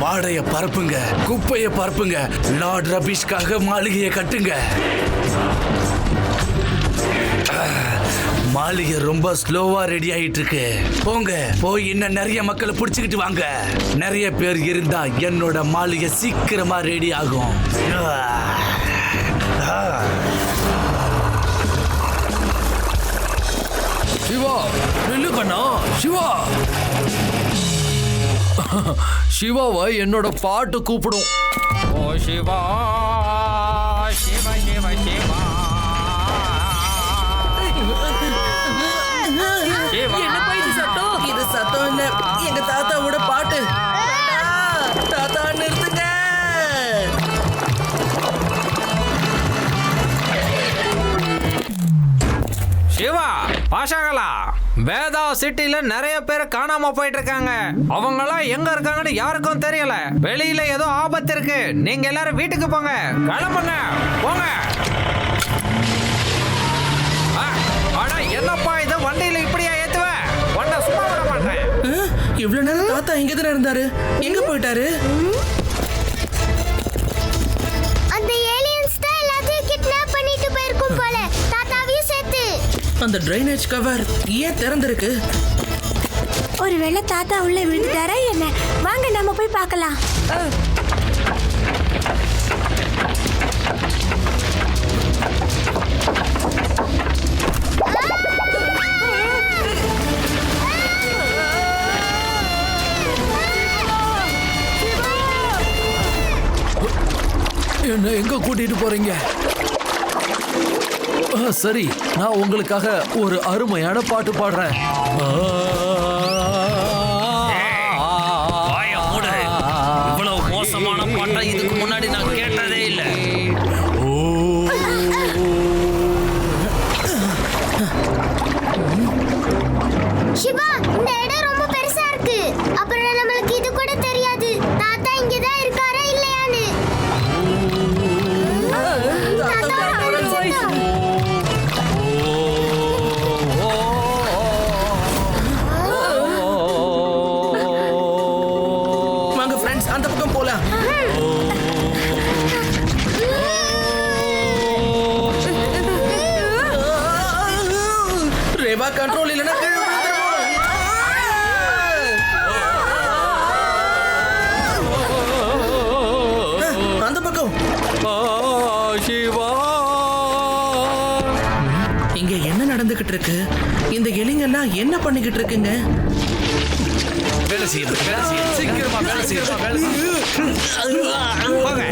மாடைய பரப்புங்க, குப்பைய பரப்புங்க, லார்ட் ரபீஷ்காக மாளிகையை கட்டுங்க. மாளிகை ரொம்ப ஸ்லோவா ரெடி ஆயிட்டு இருக்கு. போங்க, போய் இன்னும் நிறைய மக்களை பிடிச்சுக்கிட்டு வாங்க. நிறைய பேர் இருந்தா என்னோட மாளிகை சீக்கிரமா ரெடி ஆகும். சிவா நில்லு கண்ணா. சிவா சிவாவை என்னோட பாட்டு கூப்பிடும். ஓ சிவா சிவ சிவ சிவா. இது சத்தம் இல்ல, எங்க தாத்தாவோட பாட்டு. தாத்தா நிறுத்துங்க. சிவா பாஷாகலா, வேதா சிட்டில நிறைய பேர் காணாம போயிட்டு இருக்காங்க. அவங்களாம் எங்க இருக்காங்கன்னு யாருக்கும் தெரியல. வெளியில ஏதோ ஆபத்து இருக்கு. நீங்க எல்லாரும் வீட்டுக்கு போங்க. கிளம்புங்க, போங்க. ஆனா என்னப்பா இது, வண்டியில இப்படியா ஏத்துவ? உன்னை சும்மா விட மாட்டேன். இவ்வளவு நேரம் தாத்தா எங்க தானே இருந்தாரு? எங்க போயிட்டாரு? அந்த ஏலியன்ஸ் தான் எல்லாத்தையும் கிட்னாப் பண்ணிட்டு போயிருக்கும் போல, தாத்தாவையும் சேர்த்து. அந்த ட்ரைனேஜ் கவர் ஏன் திறந்திருக்கு? ஒருவேளை தாத்தா உள்ள விழுந்துட்டாரா என்ன? வாங்க நம்ம போய் பார்க்கலாம். என்ன எங்க கூட்டிட்டு போறீங்க? சரி, நான் உங்களுக்காக ஒரு அருமையான பாட்டு பாடுறேன். இவ்வளவு மோசமான பாட்டை இதுக்கு முன்னாடி நான் கேட்டதே இல்லை. சிவா, இந்த இடம் ரொம்ப பெருசா இருக்கு. அப்புறம் நம்மளுக்கு இது கூட தெரியாது தாத்தா இங்க தான் இருக்காரா இல்லையான்னு. வாங்க ஃப்ரெண்ட்ஸ், அந்த பக்கம் போலாம். ரேவா கண்ட்ரோல் இல்லைன்னா கீழே விழுந்துருவோம். அந்த பக்கம். சிவா, இங்க என்ன நடந்துகிட்டு இருக்கு? இந்த எலிங்கெல்லாம் என்ன பண்ணிக்கிட்டு இருக்குங்க? வேலை செய்யுது, வேலை செய்யுது, சீக்கிரமா வேலை செய்யுது, வேலை செய்யுது. போங்க.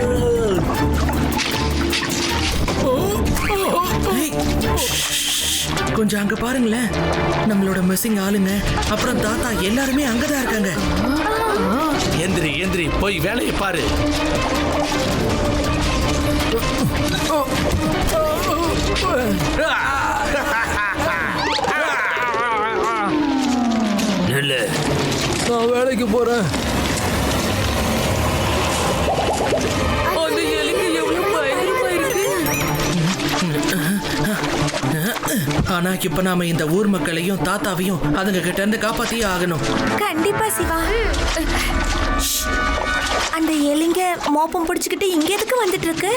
ஏய், கொஞ்சம் அங்க பாருங்களேன். நம்மளோட மிஸ்ஸிங் ஆளுங்க, அப்புறம் தாத்தா எல்லாருமே அங்கதான் இருக்காங்க. எந்திரி எந்திரி, போய் வேலையை பாரு. நில்லு. நான் வேலைக்கு போறேன். ஆனா இப்ப நாம இந்த ஊர் மக்களையும் தாத்தாவையும் அதுங்க கிட்ட இருந்து காப்பாத்தியே ஆகணும். கண்டிப்பா சிவா. அந்த எலிங்க மோப்பம் பிடிச்சுக்கிட்டு இங்க எதுக்கு வந்துட்டு இருக்கு?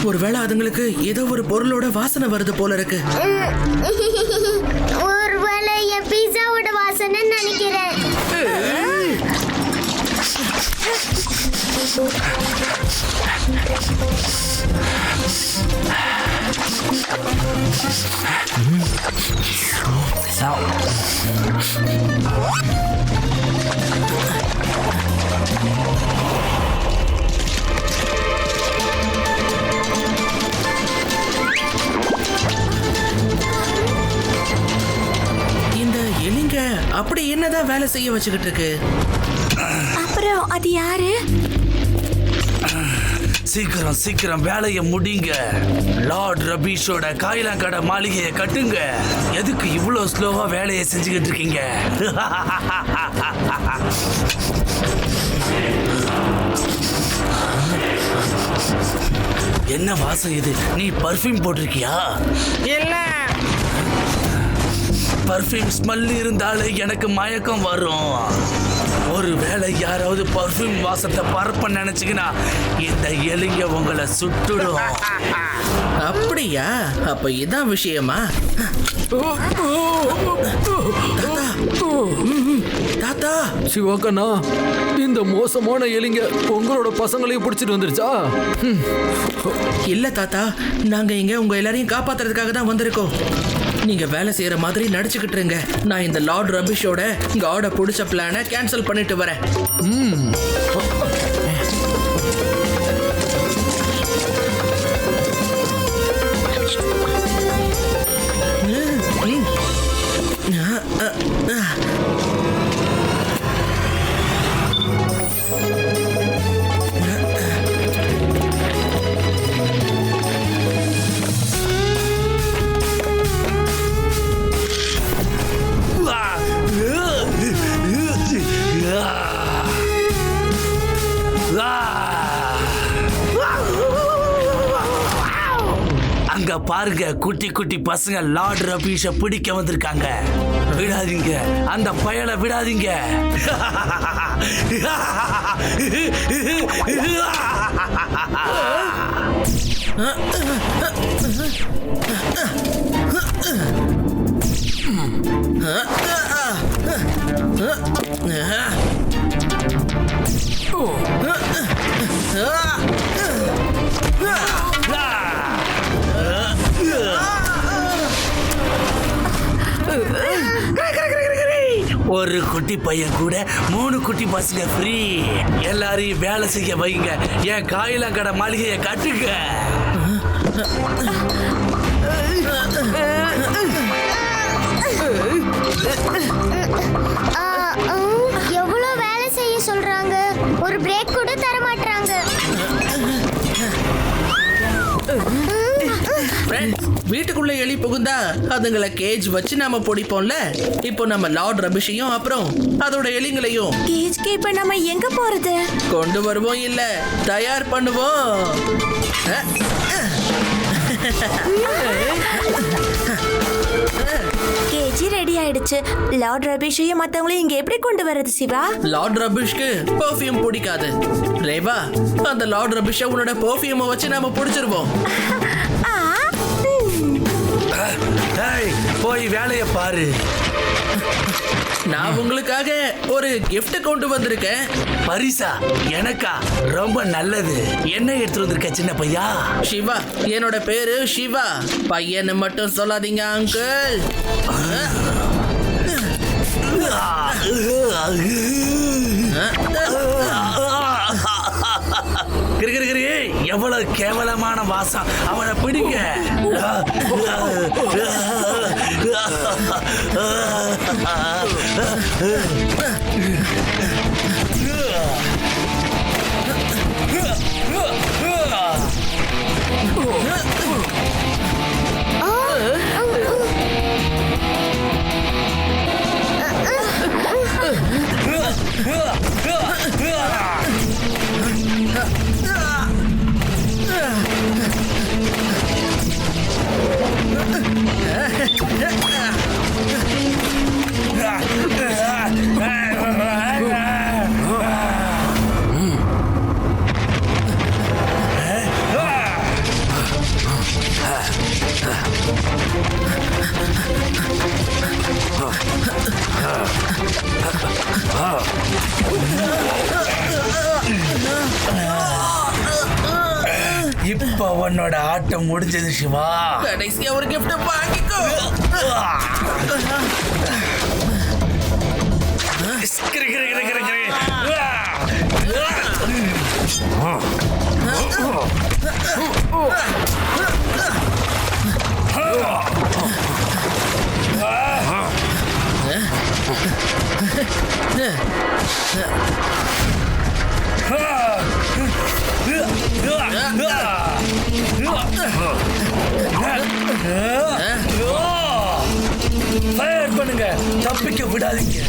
ஒருவேளை அதுங்களுக்கு ஏதோ ஒரு பொருளோட வாசனை வருது போல இருக்கு. ஒருவேளை என் பீஸாவோட வாசனை நினைக்கிறேன். இந்த எலிங்க அப்படி என்னதான் வேலை செய்ய வச்சுக்கிட்டு இருக்கு? அப்புறம் அது யாரு? சீக்கிரம் சீக்கிரம் வேலையை முடிங்க. லார்ட் ரபீஷோட காயிலாங்கடை மாளிகையை கட்டுங்க. எதுக்கு இவ்வளவு ஸ்லோவா வேலையை செஞ்சுக்கிட்டு இருக்கீங்க? என்ன வாசம் இது? நீ பர்ஃப்யூம் போட்டிருக்கியா? இல்ல. பர்ஃப்யூம் ஸ்மெல் இருந்தாலே எனக்கு மயக்கம் வரும். ஒருவேளை யாராவது பர்ஃப்யூம் வாசத்தை பரப்ப நினைச்சுக்கினா இந்த எலிங்க உங்களை சுட்டுடும். அப்படியா? அப்ப இதான் விஷயமா? தாத்தா, சிவாக்கண்ணா, இந்த மோசமான எலிங்க உங்களோட பசங்களையும் பிடிச்சிட்டு வந்துருச்சா? இல்ல தாத்தா, நாங்க இங்க உங்க எல்லாரையும் காப்பாத்துறதுக்காக தான் வந்திருக்கோம். நீங்க வேலை செய்யற மாதிரி நடிச்சுக்கிட்டு இருங்க. நான் இந்த லார்ட் ரபிஷோட காட பிடிச்ச பிளானை கேன்சல் பண்ணிட்டு வரேன். அங்க பாருங்க, குட்டி குட்டி பசங்க லார்ட் ரபீஷ பிடிக்க வந்திருக்காங்க. விடாதீங்க, அந்த பயலை விடாதீங்க. ஒரு குட்டி பையன் கூட 3 குட்டி பசங்க ஃப்ரீ. எல்லாரையும் வேலை செய்ய வைங்க. என் காயிலங்கடை மாளிகையை கட்டுங்க. எவ்வளவு வேலை செய்ய சொல்றாங்க, ஒரு பிரேக் கூட தர மாட்டாங்க. வீட்டுக்குள்ள எலி புகுந்தா அதுங்களை கேஜ் வச்சு நாம பிடிப்போம்ல. இப்போ நம்ம லார்ட் ரபிஷையும் அப்புறம் அதோட எலிங்களையும் கேஜ்க்கு இப்ப நம்ம எங்க போறது? கொண்டு வருவோம், இல்ல தயார் பண்ணுவோம். கேஜி ரெடி ஆயிடுச்சு. லார்ட் ரபிஷையும் மத்தவங்களையும் இங்க எப்படி கொண்டு வரது சிவா? லார்ட் ரபிஷ்க்கு பெர்ஃப்யூம் பிடிக்காது. ரேவா, அந்த லார்ட் ரபிஷை உன்னோட பெர்ஃப்யூமை வச்சு நாம பிடிச்சிருவோம். போய் வேலையை பாரு. நான் உங்களுக்காக ஒரு gift கொண்டு வந்திருக்கேன். பரிசா? எனக்கா? ரொம்ப நல்லது. என்ன எடுத்து வந்திருக்க சின்ன பையா? சிவா, என்னோட பேரு சிவா. பையன்னு மட்டும் சொல்லாதீங்க அங்கிள். எவ்வளவு கேவலமான வாசம்! அவனை பிடிங்க. இப்ப உன்னோட ஆட்டம் முடிஞ்சது சிவா. கடைசியா ஒரு gift வாங்கிக்கோ. ஃபயர் பண்ணுங்க, தப்பிக்க விடாதீங்க.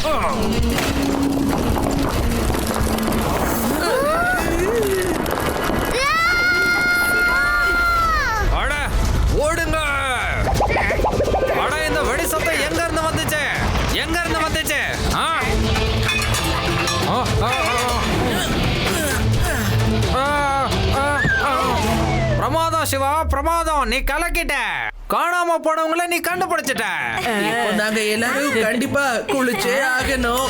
சிவா பிரமாதம், நீ கலக்கிட்ட. காணாம போனவங்கள நீ கண்டுபிடிச்சிட்ட. இப்போ நாங்க எல்லாரும் கண்டிப்பா குளிச்சே ஆகணும்.